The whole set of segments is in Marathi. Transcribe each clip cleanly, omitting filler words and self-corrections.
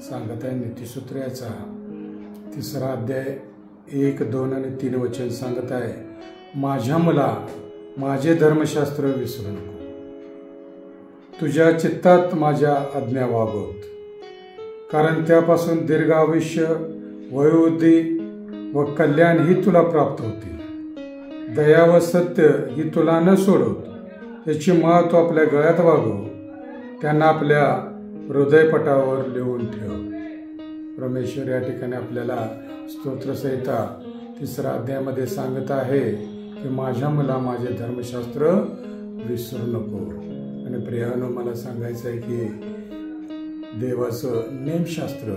सांगत आहे नीतिसूत्र याचा 3रा अध्याय 1, 2 आणि 3 वचन सांगत आहे, माझ्या मुला माझे धर्मशास्त्र विसरू नको, तुझ्या चित्तात माझ्या आज्ञा वागवत, कारण त्यापासून दीर्घ आयुष्य, वयोवृद्धी व कल्याण ही तुला प्राप्त होतील. दया व सत्य ही तुला न सोडवत त्याची महत्व आपल्या गळ्यात वागव, त्यांना आपल्या हृदयपटावर लिहून ठेव. परमेश्वर या ठिकाणी आपल्याला स्तोत्रसंहिता 3रा अध्यायामध्ये सांगत आहे की माझ्या मुला माझे धर्मशास्त्र विसरू नको. आणि प्रियानो, मला सांगायचं आहे की देवाचं नेमशास्त्र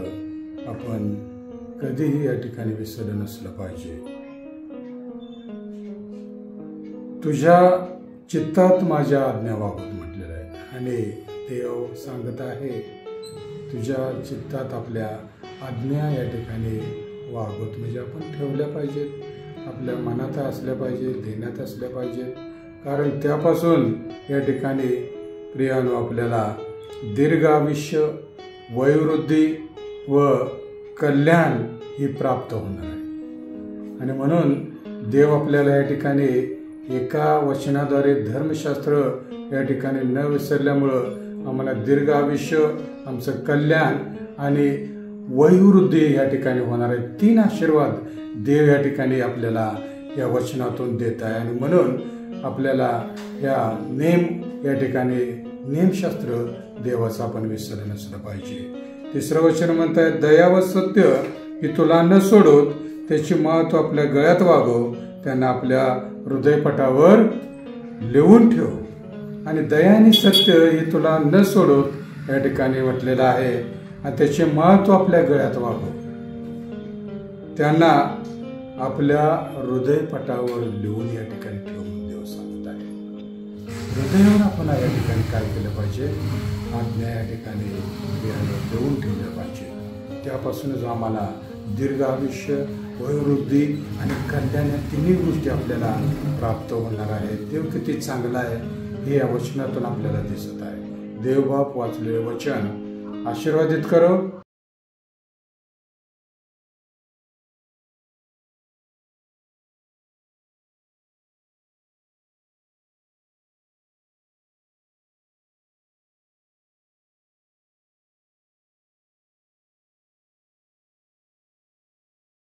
आपण कधीही या ठिकाणी विसरलं नसलं पाहिजे. तुझ्या चित्तात माझ्या आज्ञा वागवत म्हटलेलं आहे आणि देव सांगत आहे तुझ्या चित्तात आपल्या आज्ञा या ठिकाणी वागवत, म्हणजे आपण ठेवल्या पाहिजेत, आपल्या मनात असल्या पाहिजेत, ध्यानात असल्या पाहिजेत, कारण त्यापासून या ठिकाणी प्रियानो आपल्याला दीर्घ आयुष्य, वयोवृद्धी व कल्याण ही प्राप्त होणार आहे. आणि म्हणून देव आपल्याला या ठिकाणी एका वचनाद्वारे धर्मशास्त्र या ठिकाणी न विसरल्यामुळं आम्हाला दीर्घ आयुष्य, आमचं कल्याण आणि वयोवृद्धी या ठिकाणी होणार आहे. 3 आशीर्वाद देव या ठिकाणी आपल्याला या वचनातून देत आहे. आणि म्हणून आपल्याला या या ठिकाणी नेमशास्त्र देवाचं आपण विसरलं नसलं पाहिजे. 3रं वचन म्हणत आहे, दया व सत्य ही तुला न सोडत त्याची महत्व आपल्या गळ्यात वागव, त्यांना आपल्या हृदयपटावर लिहून ठेव. आणि दया आणि सत्य ही तुला न सोडत या ठिकाणी म्हटलेलं आहे आणि त्याचे महत्व आपल्या गळ्यात वागव, त्यांना आपल्या हृदयपटावर लिहून या ठिकाणी ठेवून देव सांगत आहे. हृदयावर आपण या ठिकाणी काय केलं पाहिजे? आज्ञा या ठिकाणी लिहून ठेवल्या पाहिजे. त्यापासूनच आम्हाला दीर्घ आयुष्य, वयोवृद्धी आणि कल्याण या 3 गोष्टी आपल्याला प्राप्त होणार आहेत. देव किती चांगला आहे हे या वचनातून आपल्याला दिसत आहे. देवबाप वाचलेले वचन आशीर्वादित करो.